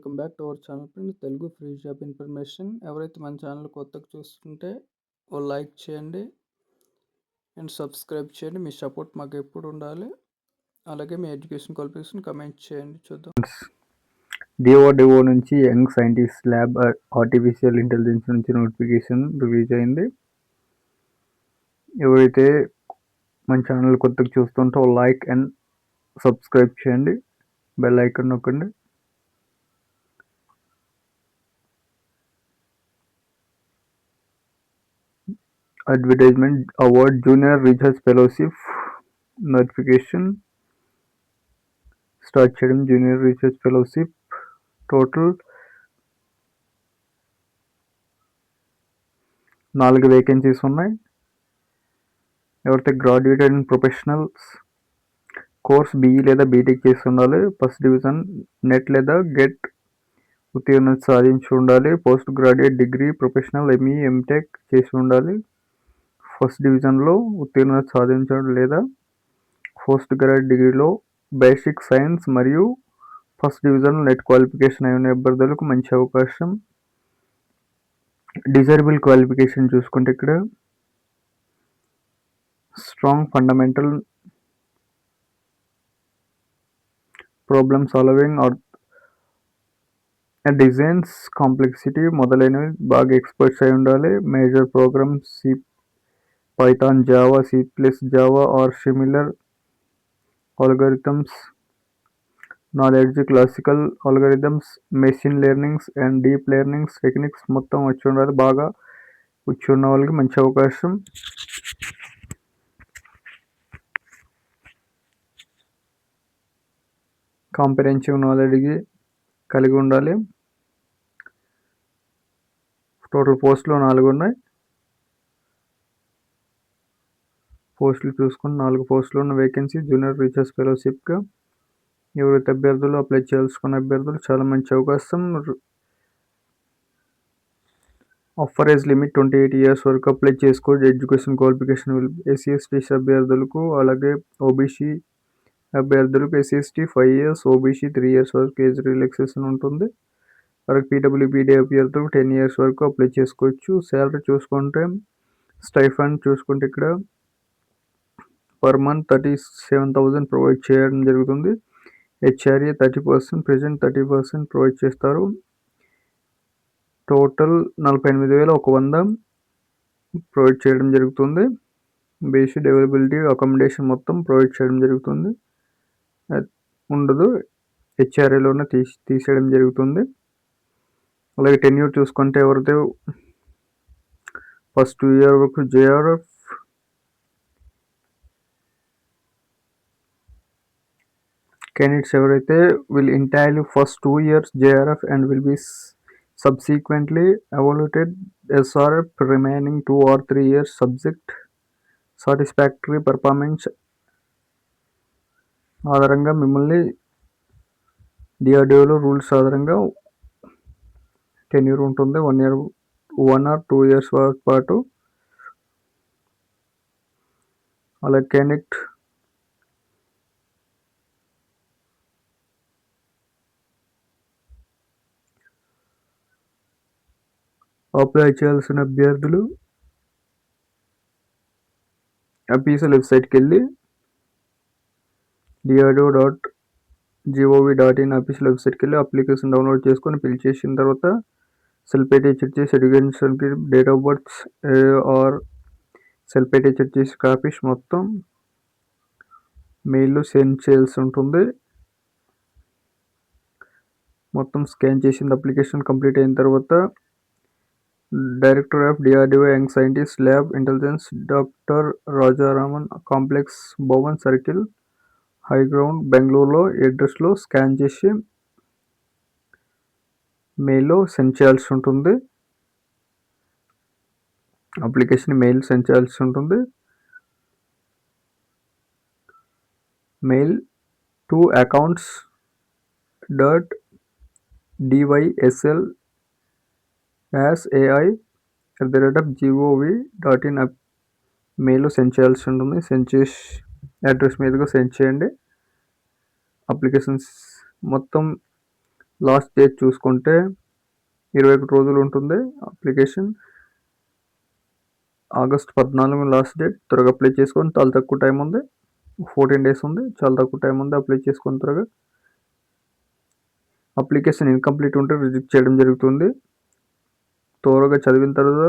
Welcome back to our channel friends. Telugu free job information. ఎవరైతే మన channel కొత్తగా చూస్తుంటే ఓ లైక్ చేయండి అండ్ సబ్స్క్రైబ్ చేయండి. మీ సపోర్ట్ మాకు ఎప్పుడు ఉండాలి. అలాగే మీ ఎడ్యుకేషన్ క్వాలిఫికేషన్ కమెంట్ చేయండి. చూద్దాం. డిఓ నుంచి young scientist lab artificial intelligence నుంచి నోటిఫికేషన్ రిలీజ్ అయింది. ఎవరైతే మన ఛానల్ కొత్తగా చూస్తుంటే లైక్ అండ్ సబ్స్క్రైబ్ చేయండి, బెల్ ఐకాన్ నొక్కండి. Advertisement award junior research fellowship notification start చేయడం. Junior research fellowship total 4 vacancies ఉన్నాయి. ఎవరైతే graduated and professionals course BE లేదా బీటెక్ చేసి ఉండాలి. ఫస్ట్ డివిజన్ నెట్ లేదా గెట్ ఉత్తీర్ణత సాధించి ఉండాలి. Post graduate degree professional ME MTech చేసి ఉండాలి. ఫస్ట్ డివిజన్లో ఉత్తీర్ణత సాధించడం లేదా పోస్ట్ గ్రాడ్యుయేట్ డిగ్రీలో బేసిక్ సైన్స్ మరియు ఫస్ట్ డివిజన్ నెట్ క్వాలిఫికేషన్ అయిన అభ్యర్థులకు మంచి అవకాశం. డిజైరబుల్ క్వాలిఫికేషన్ చూసుకుంటే ఇక్కడ strong fundamental problem solving or designs complexity మొదలైనవి బాగా ఎక్స్పర్ట్స్ అయి ఉండాలి. Major programs C, Python, Java, C plus Java or similar algorithms knowledge, classical algorithms, machine learnings and deep learnings techniques మొత్తం వచ్చి ఉండాలి. బాగా వచ్చి ఉన్న వాళ్ళకి మంచి అవకాశం. కాంప్రహెన్సివ్ నాలెడ్జ్ కలిగి ఉండాలి. టోటల్ పోస్టులు 4 ఉన్నాయి. పోస్టులు చూసుకుని 4 పోస్టులు ఉన్న వేకెన్సీ జూనియర్ రీసెర్చ్ ఫెలోషిప్గా ఎవరైతే అభ్యర్థులు అప్లై చేసుకున్న అభ్యర్థులు చాలా మంచి అవకాశం. ఆఫర్ ఏజ్ లిమిట్ 28 ఇయర్స్ వరకు అప్లై చేసుకోవచ్చు. ఎడ్యుకేషన్ క్వాలిఫికేషన్ ఎస్సీ ఎస్టీ అభ్యర్థులకు, అలాగే ఓబీసీ అభ్యర్థులకు SC ST 5 years, OBC 3 years వరకు ఏజ్ రిలాక్సేషన్ ఉంటుంది. అలాగే పీడబ్ల్యూబీడీ అభ్యర్థులు 10 ఇయర్స్ వరకు అప్లై చేసుకోవచ్చు. శాలరీ చూసుకుంటే స్టైఫండ్ చూసుకుంటే ఇక్కడ పర్ మంత్ 37,000 ప్రొవైడ్ చేయడం జరుగుతుంది. హెచ్ఆర్ఏ 30%, ప్రెజెంట్ 30% ప్రొవైడ్ చేస్తారు. టోటల్ 48,100 ప్రొవైడ్ చేయడం జరుగుతుంది. బేసిక్ అవైలబిలిటీ అకామిడేషన్ మొత్తం ప్రొవైడ్ చేయడం జరుగుతుంది. ఉండదు, హెచ్ఆర్ఏలోనే తీసేయడం జరుగుతుంది. అలాగే టెన్యూర్ చూసుకుంటే ఎవరైతే ఫస్ట్ 2 ఇయర్ వరకు జేఆర్ఎఫ్, candidates ఎవరైతే will entirely first 2 years JRF and will be subsequently evaluated SRF remaining 2 or 3 years subject satisfactory performance ఆధారంగా మిమ్మల్ని డిఆర్డిఓలో రూల్స్ ఆధారంగా టెన్యూర్ ఉంటుంది. 1 or 2 years పాటు. అలాగే క్యాండిడేట్ అప్లై చేయాల్సిన అభ్యర్థులు అఫీషియల్ వెబ్సైట్కి వెళ్ళి DRDO.gov.in అఫీషియల్ వెబ్సైట్కి వెళ్ళి అప్లికేషన్ డౌన్లోడ్ చేసుకొని ఫిల్ చేసిన తర్వాత సెల్ఫ్ అటెస్టెడ్ చేసి ఎడ్యుకేషన్కి date of birth are self attested చేసి కాపీస్ మొత్తం మెయిల్లో సెండ్ చేయాల్సి ఉంటుంది. మొత్తం స్కాన్ చేసింది అప్లికేషన్ కంప్లీట్ అయిన తర్వాత director of DRDO young scientist lab intelligence doctor Rajaraman complex, Bhavan circle, high ground, బెంగళూరులో అడ్రస్లో స్కాన్ చేసి మెయిల్లో సెండ్ చేయాల్సి ఉంటుంది. అప్లికేషన్ మెయిల్ సెండ్ చేయాల్సి ఉంటుంది. మెయిల్ టు accounts.dysl@ai@gov.in మెయిల్లో సెండ్ చేయాల్సి ఉంటుంది. సెండ్ చేసి అడ్రస్ మీదుగా సెండ్ చేయండి. అప్లికేషన్స్ మొత్తం లాస్ట్ డేట్ చూసుకుంటే 21 రోజులు ఉంటుంది అప్లికేషన్. August 14 last date. త్వరగా అప్లై చేసుకొని, చాలా తక్కువ టైం ఉంది, 14 డేస్ ఉంది, చాలా తక్కువ టైం ఉంది. అప్లై చేసుకొని త్వరగా. అప్లికేషన్ ఇన్కంప్లీట్ ఉంటే రిజెక్ట్ చేయడం జరుగుతుంది. త్వరగా చదివిన తర్వాత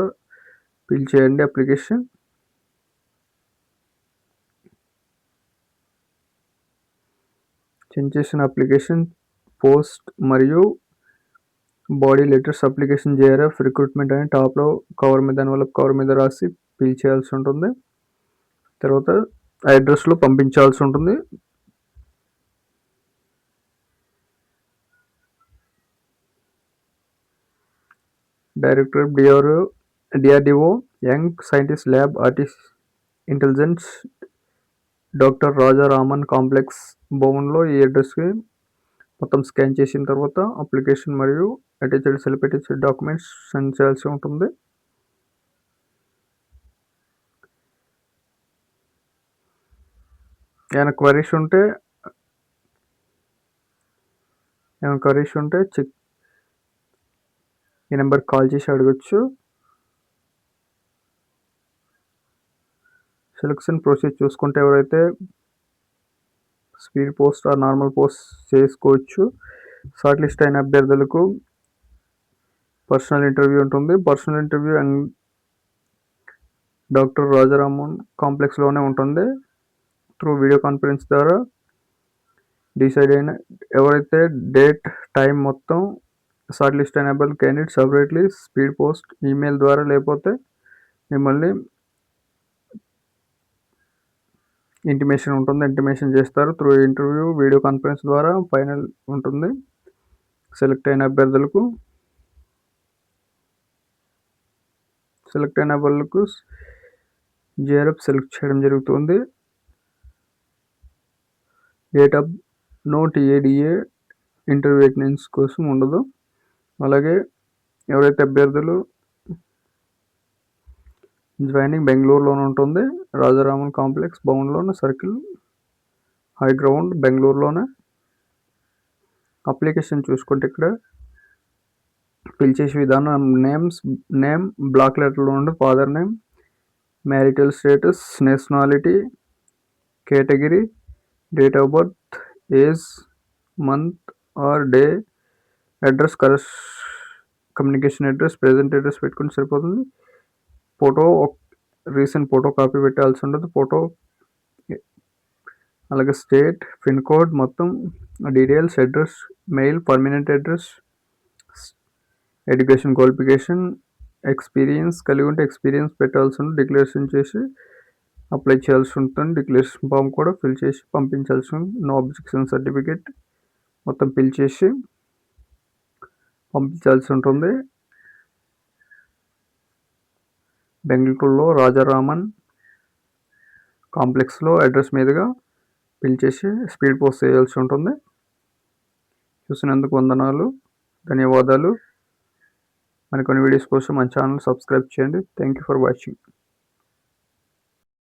ఫిల్ చేయండి అప్లికేషన్. సెండ్ చేసిన అప్లికేషన్ పోస్ట్ మరియు body letters application JRF recruitment అని టాప్లో కవర్ మీద ఎన్వలప్ కవర్ మీద రాసి ఫిల్ చేయాల్సి ఉంటుంది. తర్వాత అడ్రస్లో పంపించాల్సి ఉంటుంది. Director DRDO young scientist lab artist intelligence doctor Rajaraman complex భవన్లో ఈ అడ్రస్కి మొత్తం స్కాన్ చేసిన తర్వాత అప్లికేషన్ మరియు attached self attached documents send చేయాల్సి ఉంటుంది. ఏమైనా క్వరీస్ ఉంటే చెక్ ఈ నెంబర్ కాల్ చేసి అడగచ్చు. సెలక్షన్ ప్రొసీజ్ చూసుకుంటే ఎవరైతే speed post or normal post చేసుకోవచ్చు. షార్ట్ లిస్ట్ అయిన అభ్యర్థులకు పర్సనల్ ఇంటర్వ్యూ ఉంటుంది. Personal interview and doctor Rajaraman కాంప్లెక్స్లోనే ఉంటుంది. త్రూ వీడియో కాన్ఫరెన్స్ ద్వారా డిసైడ్ అయిన ఎవరైతే డేట్ టైం మొత్తం షార్ట్ లిస్ట్ అయిన అభ్యర్థులు candidate separately speed post email ద్వారా లేకపోతే మిమ్మల్ని ఇంటిమేషన్ ఉంటుంది, ఇంటిమేషన్ చేస్తారు. త్రూ ఇంటర్వ్యూ వీడియో కాన్ఫరెన్స్ ద్వారా ఫైనల్ ఉంటుంది. సెలెక్ట్ అయిన అభ్యర్థులకు జేఆర్ఎఫ్ సెలెక్ట్ చేయడం జరుగుతుంది. Date of no TA DA interview attendance కోసం ఉండదు. అలాగే ఎవరైతే అభ్యర్థులు జాయినింగ్ బెంగళూరులోనే ఉంటుంది. రాజారామన్ కాంప్లెక్స్ భవన్లోనే సర్కిల్ హై గ్రౌండ్ బెంగళూరులోనే. అప్లికేషన్ చూసుకుంటే ఇక్కడ ఫిల్ చేసే విధానం నేమ్ బ్లాక్ లెటర్లో ఉండే father name, marital status, nationality, category, date of birth, age, month or day, address communication address, present address పెట్టుకుంటే సరిపోతుంది. ఫోటో రీసెంట్ ఫోటో కాపీ పెట్టాల్సి ఉంటుంది. ఫోటో అలాగే స్టేట్, పిన్ కోడ్ మొత్తం details, address, mail, permanent address, education qualification, experience కలిగి ఉంటే experience పెట్టాల్సి ఉంటుంది. డిక్లరేషన్ చేసి అప్లై చేయాల్సి ఉంటుంది. డిక్లరేషన్ ఫామ్ కూడా ఫిల్ చేసి పంపించాల్సి ఉంటుంది. నో అబ్జెక్షన్ సర్టిఫికేట్ మొత్తం ఫిల్ చేసి పంపించాల్సి ఉంటుంది. బెంగళూరులో రాజారామన్ కాంప్లెక్స్లో అడ్రస్ మీదుగా ఫిల్ చేసి స్పీడ్ పోస్ట్ చేయాల్సి ఉంటుంది. చూసినందుకు వందనాలు, ధన్యవాదాలు. మరికొన్ని వీడియోస్ కోసం మన ఛానల్ సబ్స్క్రైబ్ చేయండి. Thank you for watching.